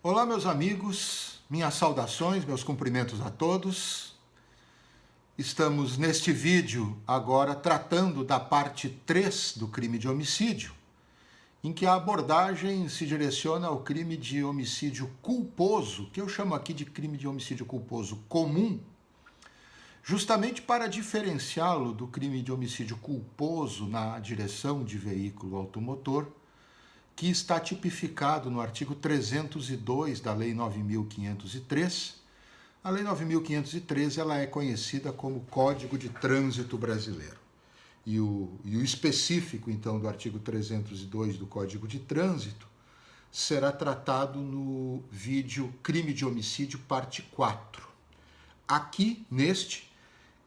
Olá, meus amigos, minhas saudações, meus cumprimentos a todos. Estamos neste vídeo agora tratando da parte 3 do crime de homicídio, em que a abordagem se direciona ao crime de homicídio culposo, que eu chamo aqui de crime de homicídio culposo comum, justamente para diferenciá-lo do crime de homicídio culposo na direção de veículo automotor, que está tipificado no artigo 302 da Lei 9.503. A Lei 9.503 ela é conhecida como Código de Trânsito Brasileiro. E o específico, então, do artigo 302 do Código de Trânsito será tratado no vídeo Crime de Homicídio, parte 4. Aqui, neste,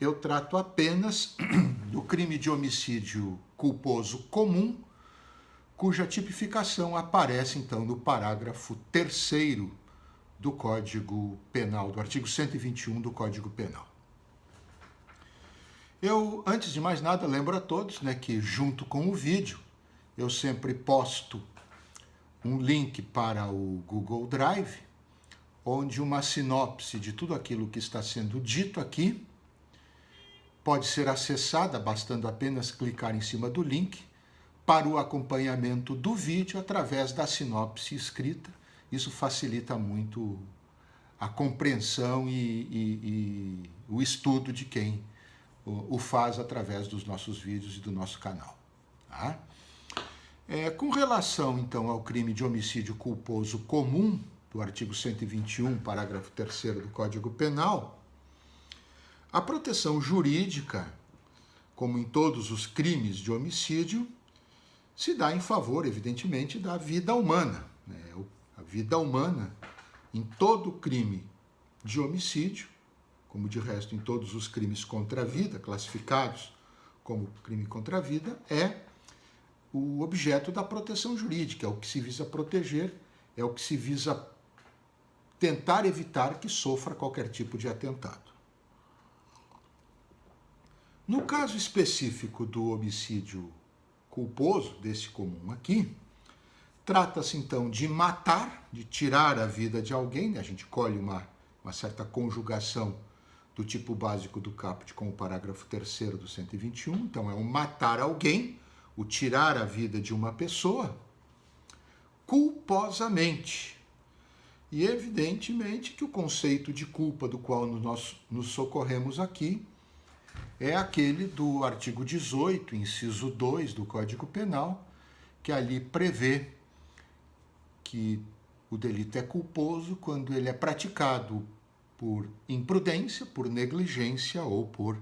eu trato apenas do crime de homicídio culposo comum, cuja tipificação aparece, então, no parágrafo 3º do Código Penal, do artigo 121 do Código Penal. Eu, antes de mais nada, lembro a todos, que junto com o vídeo, eu sempre posto um link para o Google Drive, onde uma sinopse de tudo aquilo que está sendo dito aqui pode ser acessada, bastando apenas clicar em cima do link, para o acompanhamento do vídeo através da sinopse escrita. Isso facilita muito a compreensão e o estudo de quem o faz através dos nossos vídeos e do nosso canal. Tá? Com relação, então, ao crime de homicídio culposo comum, do artigo 121, parágrafo 3º do Código Penal, a proteção jurídica, como em todos os crimes de homicídio, se dá em favor, evidentemente, da vida humana. A vida humana, em todo crime de homicídio, como de resto em todos os crimes contra a vida, classificados como crime contra a vida, é o objeto da proteção jurídica, é o que se visa proteger, é o que se visa tentar evitar que sofra qualquer tipo de atentado. No caso específico do homicídio culposo, desse comum aqui, trata-se então de matar, de tirar a vida de alguém, a gente colhe uma certa conjugação do tipo básico do caput com o parágrafo 3º do 121, então é o matar alguém, o tirar a vida de uma pessoa, culposamente. E evidentemente que o conceito de culpa do qual nós nos socorremos aqui é aquele do artigo 18, inciso 2 do Código Penal, que ali prevê que o delito é culposo quando ele é praticado por imprudência, por negligência ou por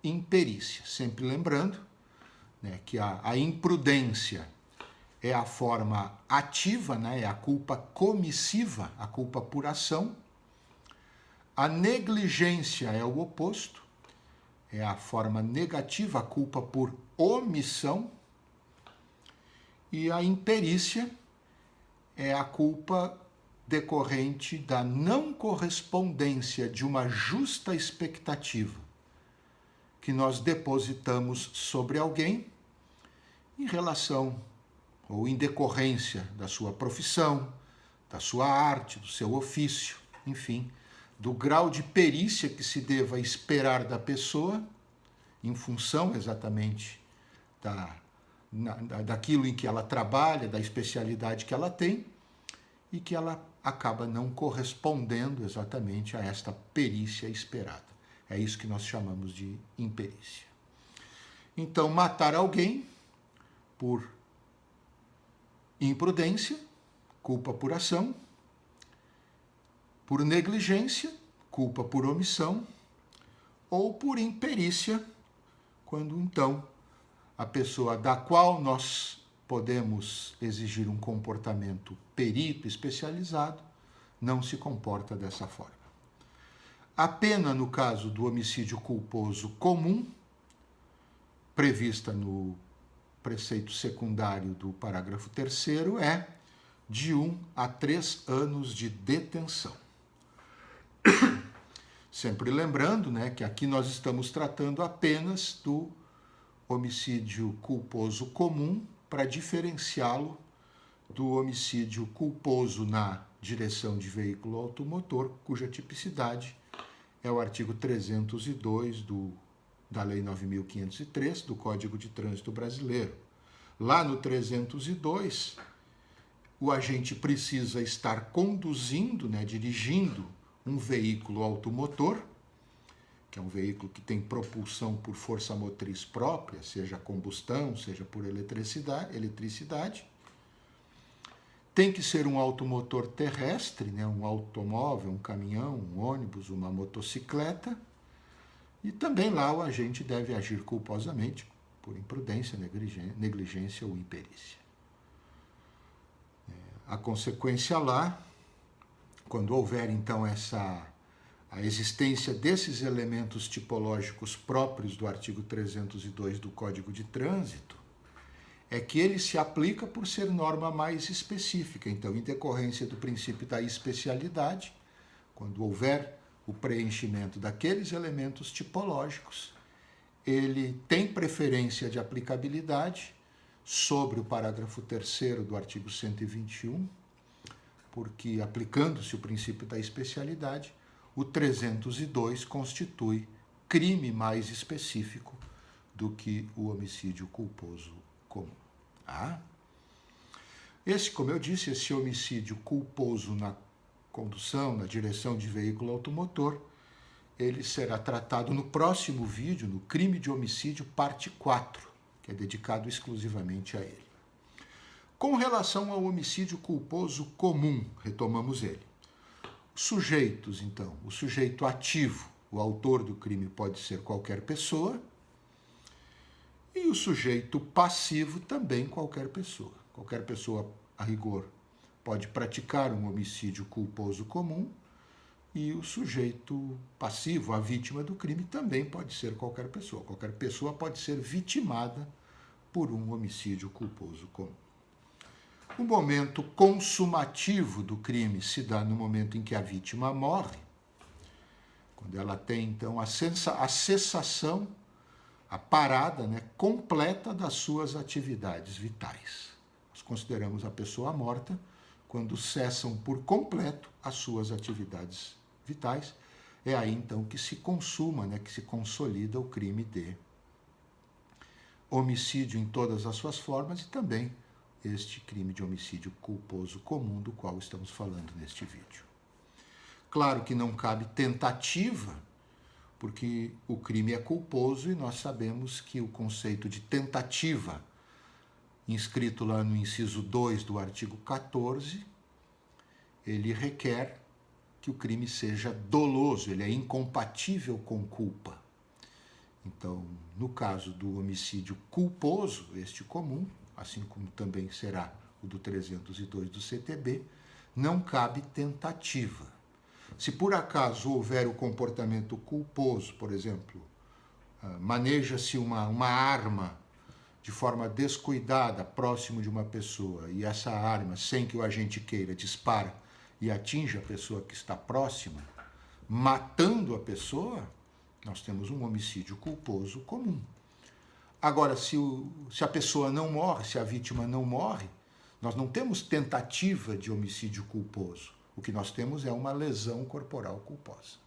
imperícia. Sempre lembrando que a imprudência é a forma ativa, é a culpa comissiva, a culpa por ação. A negligência é o oposto, é a forma negativa, a culpa por omissão. E a imperícia é a culpa decorrente da não correspondência de uma justa expectativa que nós depositamos sobre alguém em relação ou em decorrência da sua profissão, da sua arte, do seu ofício, enfim, do grau de perícia que se deva esperar da pessoa, em função exatamente daquilo em que ela trabalha, da especialidade que ela tem, e que ela acaba não correspondendo exatamente a esta perícia esperada. É isso que nós chamamos de imperícia. Então, matar alguém por imprudência, culpa por ação, por negligência, culpa por omissão, ou por imperícia, quando então a pessoa da qual nós podemos exigir um comportamento perito especializado não se comporta dessa forma. A pena, no caso do homicídio culposo comum, prevista no preceito secundário do parágrafo 3º, é de 1 a 3 anos de detenção. Sempre lembrando que aqui nós estamos tratando apenas do homicídio culposo comum para diferenciá-lo do homicídio culposo na direção de veículo automotor, cuja tipicidade é o artigo 302 da Lei 9.503 do Código de Trânsito Brasileiro. Lá no 302, o agente precisa estar conduzindo, dirigindo um veículo automotor, que é um veículo que tem propulsão por força motriz própria, seja combustão, seja por eletricidade. Tem que ser um automotor terrestre, um automóvel, um caminhão, um ônibus, uma motocicleta. E também lá o agente deve agir culposamente por imprudência, negligência ou imperícia. A consequência lá, quando houver então a existência desses elementos tipológicos próprios do artigo 302 do Código de Trânsito, é que ele se aplica por ser norma mais específica. Então, em decorrência do princípio da especialidade, quando houver o preenchimento daqueles elementos tipológicos, ele tem preferência de aplicabilidade sobre o parágrafo 3º do artigo 121, porque, aplicando-se o princípio da especialidade, o 302 constitui crime mais específico do que o homicídio culposo comum. Como eu disse, esse homicídio culposo na condução, na direção de veículo automotor, ele será tratado no próximo vídeo, no crime de homicídio, parte 4, que é dedicado exclusivamente a ele. Com relação ao homicídio culposo comum, retomamos ele. Sujeitos, então, o sujeito ativo, o autor do crime pode ser qualquer pessoa, e o sujeito passivo também qualquer pessoa. Qualquer pessoa, a rigor, pode praticar um homicídio culposo comum, e o sujeito passivo, a vítima do crime, também pode ser qualquer pessoa. Qualquer pessoa pode ser vitimada por um homicídio culposo comum. O momento consumativo do crime se dá no momento em que a vítima morre, quando ela tem, então, a cessação, a parada completa das suas atividades vitais. Nós consideramos a pessoa morta quando cessam por completo as suas atividades vitais. É aí, então, que se consuma, que se consolida o crime de homicídio em todas as suas formas e também este crime de homicídio culposo comum do qual estamos falando neste vídeo. Claro que não cabe tentativa, porque o crime é culposo e nós sabemos que o conceito de tentativa, inscrito lá no inciso 2 do artigo 14, ele requer que o crime seja doloso, ele é incompatível com culpa. Então, no caso do homicídio culposo, este comum, assim como também será o do 302 do CTB, não cabe tentativa. Se por acaso houver o comportamento culposo, por exemplo, maneja-se uma arma de forma descuidada próximo de uma pessoa e essa arma, sem que o agente queira, dispara e atinge a pessoa que está próxima, matando a pessoa, nós temos um homicídio culposo comum. Agora, se a pessoa não morre, se a vítima não morre, nós não temos tentativa de homicídio culposo. O que nós temos é uma lesão corporal culposa.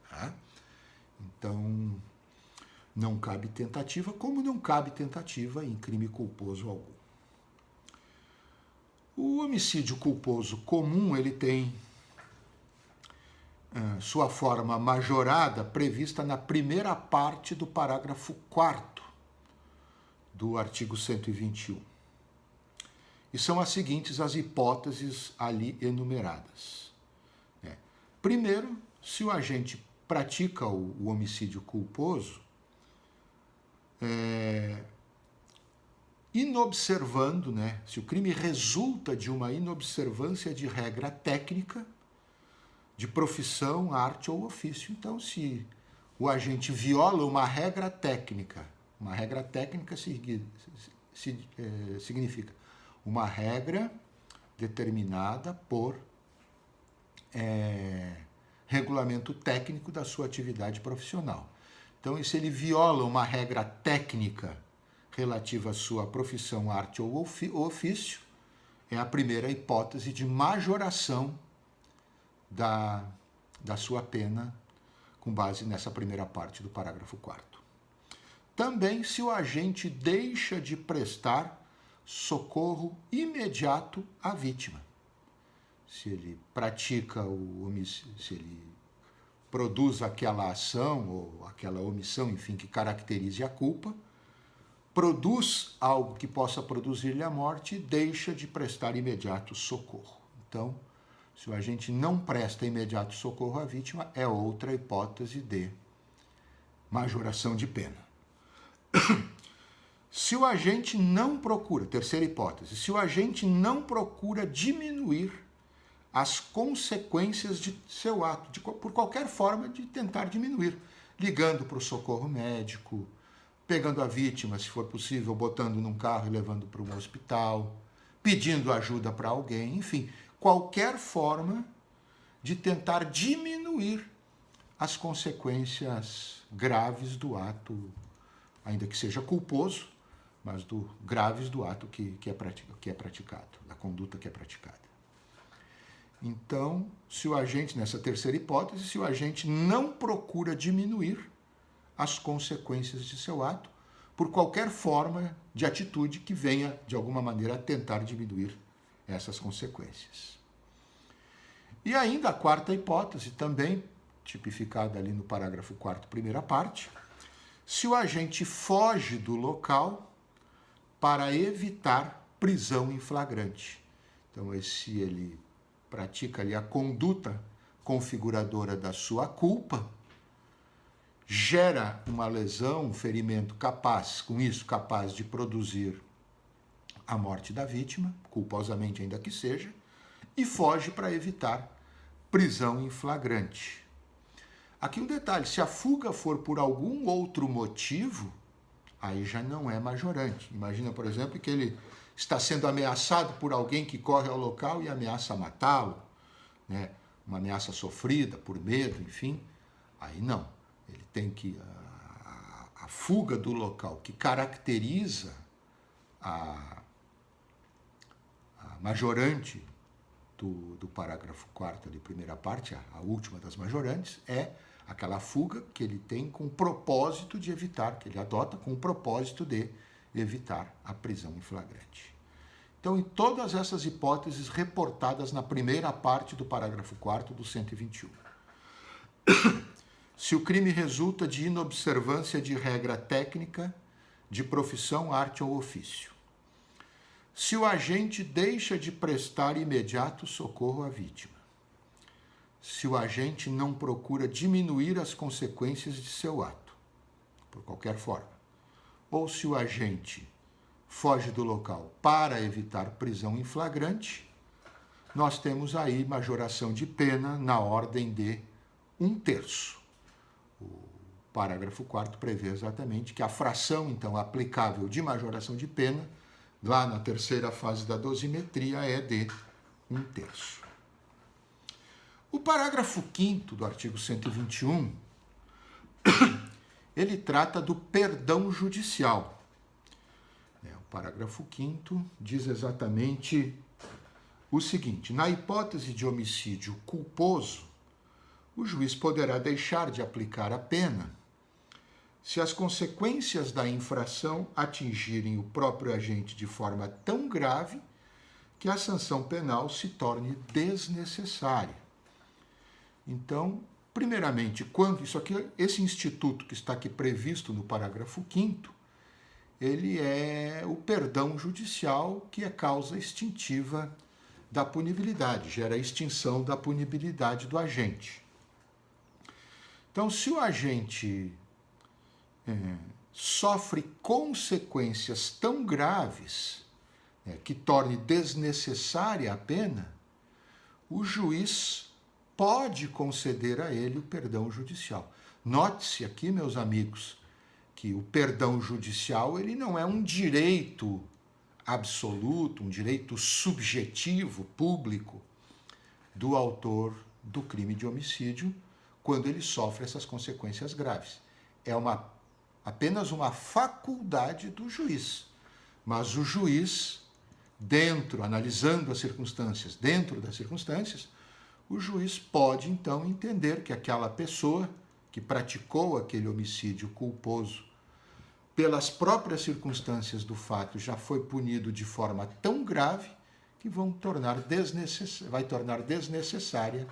Tá? Então, não cabe tentativa, como não cabe tentativa em crime culposo algum. O homicídio culposo comum, ele tem sua forma majorada prevista na primeira parte do parágrafo 4º do artigo 121. E são as seguintes as hipóteses ali enumeradas. Primeiro, se o agente pratica o homicídio culposo, inobservando, se o crime resulta de uma inobservância de regra técnica, de profissão, arte ou ofício. Então, se o agente viola uma regra técnica significa uma regra determinada por regulamento técnico da sua atividade profissional. Então, se ele viola uma regra técnica relativa à sua profissão, arte ou ofício, é a primeira hipótese de majoração da sua pena com base nessa primeira parte do parágrafo 4º. Também se o agente deixa de prestar socorro imediato à vítima. Se ele pratica o homicídio, se ele produz aquela ação ou aquela omissão, enfim, que caracterize a culpa, produz algo que possa produzir-lhe a morte e deixa de prestar imediato socorro. Então, se o agente não presta imediato socorro à vítima, é outra hipótese de majoração de pena. Se o agente não procura, terceira hipótese, se o agente não procura diminuir as consequências de seu ato, por qualquer forma de tentar diminuir, ligando para o socorro médico, pegando a vítima, se for possível, botando num carro e levando para um hospital, pedindo ajuda para alguém, enfim, qualquer forma de tentar diminuir as consequências graves do ato, ainda que seja culposo, mas graves do ato que é praticado, da conduta que é praticada. Então, se o agente, nessa terceira hipótese, se o agente não procura diminuir as consequências de seu ato, por qualquer forma de atitude que venha, de alguma maneira, a tentar diminuir essas consequências. E ainda a quarta hipótese, também tipificada ali no parágrafo 4º, primeira parte, se o agente foge do local para evitar prisão em flagrante. Então, se ele pratica ali a conduta configuradora da sua culpa, gera uma lesão, um ferimento capaz de produzir a morte da vítima, culposamente ainda que seja, e foge para evitar prisão em flagrante. Aqui um detalhe, se a fuga for por algum outro motivo, aí já não é majorante. Imagina, por exemplo, que ele está sendo ameaçado por alguém que corre ao local e ameaça matá-lo, né? Uma ameaça sofrida por medo, enfim. Aí não. Ele tem que... A fuga do local que caracteriza a majorante do parágrafo 4º, ali, primeira parte, a última das majorantes, é aquela fuga que ele tem com o propósito de evitar, que ele adota com o propósito de evitar a prisão em flagrante. Então, em todas essas hipóteses reportadas na primeira parte do parágrafo 4º do 121. Se o crime resulta de inobservância de regra técnica, de profissão, arte ou ofício. Se o agente deixa de prestar imediato socorro à vítima. Se o agente não procura diminuir as consequências de seu ato, por qualquer forma. Ou se o agente foge do local para evitar prisão em flagrante, nós temos aí majoração de pena na ordem de 1/3. O parágrafo 4º prevê exatamente que a fração, então, aplicável de majoração de pena, lá na terceira fase da dosimetria, é de 1/3. O parágrafo 5º do artigo 121, ele trata do perdão judicial. O parágrafo 5º diz exatamente o seguinte: na hipótese de homicídio culposo, o juiz poderá deixar de aplicar a pena se as consequências da infração atingirem o próprio agente de forma tão grave que a sanção penal se torne desnecessária. Então, primeiramente, esse instituto que está aqui previsto no parágrafo 5º, ele é o perdão judicial, que é causa extintiva da punibilidade, gera a extinção da punibilidade do agente. Então, se o agente sofre consequências tão graves que torne desnecessária a pena, o juiz pode conceder a ele o perdão judicial. Note-se aqui, meus amigos, que o perdão judicial ele não é um direito absoluto, um direito subjetivo, público, do autor do crime de homicídio quando ele sofre essas consequências graves. É apenas uma faculdade do juiz, mas o juiz analisando as circunstâncias, dentro das circunstâncias, o juiz pode então entender que aquela pessoa que praticou aquele homicídio culposo, pelas próprias circunstâncias do fato, já foi punido de forma tão grave que vai tornar desnecessária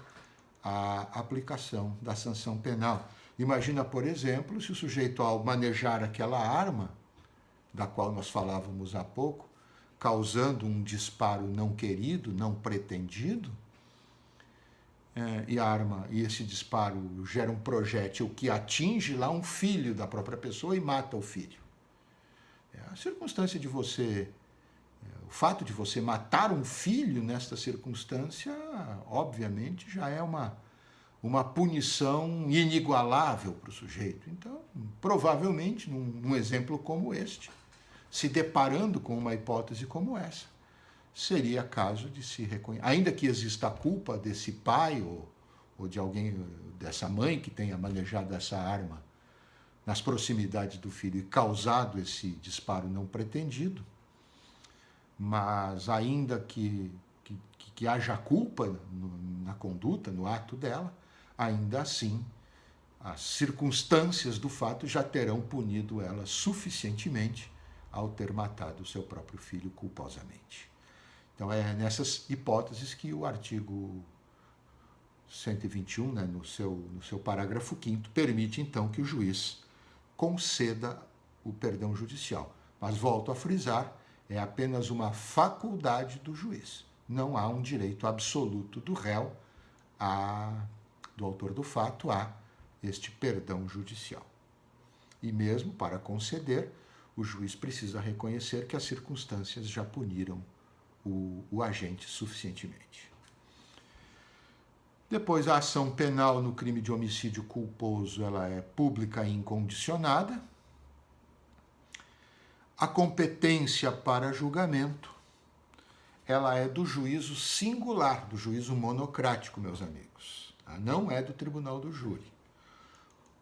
a aplicação da sanção penal. Imagina, por exemplo, se o sujeito, ao manejar aquela arma, da qual nós falávamos há pouco, causando um disparo não querido, não pretendido, e esse disparo gera um projétil que atinge lá um filho da própria pessoa e mata o filho. A circunstância de você, o fato de você matar um filho nesta circunstância, obviamente, já é uma punição inigualável para o sujeito. Então, provavelmente, num exemplo como este, se deparando com uma hipótese como essa, seria caso de se reconhecer. Ainda que exista a culpa desse pai ou de alguém, dessa mãe que tenha manejado essa arma nas proximidades do filho e causado esse disparo não pretendido, mas ainda que haja culpa na conduta, no ato dela, ainda assim, as circunstâncias do fato já terão punido ela suficientemente ao ter matado o seu próprio filho culposamente. Então, é nessas hipóteses que o artigo 121, no seu parágrafo 5º, permite, então, que o juiz conceda o perdão judicial. Mas, volto a frisar, é apenas uma faculdade do juiz. Não há um direito absoluto do réu, do autor do fato, a este perdão judicial. E mesmo para conceder, o juiz precisa reconhecer que as circunstâncias já puniram o agente suficientemente. Depois, a ação penal no crime de homicídio culposo, ela é pública e incondicionada. A competência para julgamento, ela é do juízo singular, do juízo monocrático, meus amigos. Não é do tribunal do júri.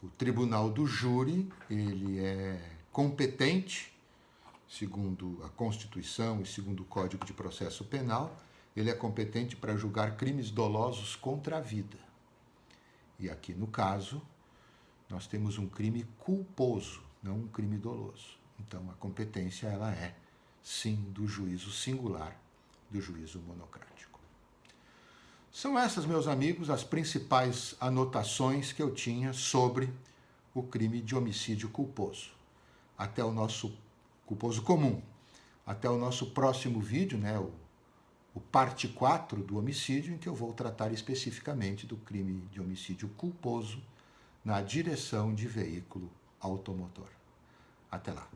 O tribunal do júri, ele é competente, segundo a Constituição e segundo o Código de Processo Penal, ele é competente para julgar crimes dolosos contra a vida. E aqui, no caso, nós temos um crime culposo, não um crime doloso. Então, a competência, ela é, sim, do juízo singular, do juízo monocrático. São essas, meus amigos, as principais anotações que eu tinha sobre o crime de homicídio culposo. Até o nosso culposo comum. Até o nosso próximo vídeo, o parte 4 do homicídio, em que eu vou tratar especificamente do crime de homicídio culposo na direção de veículo automotor. Até lá.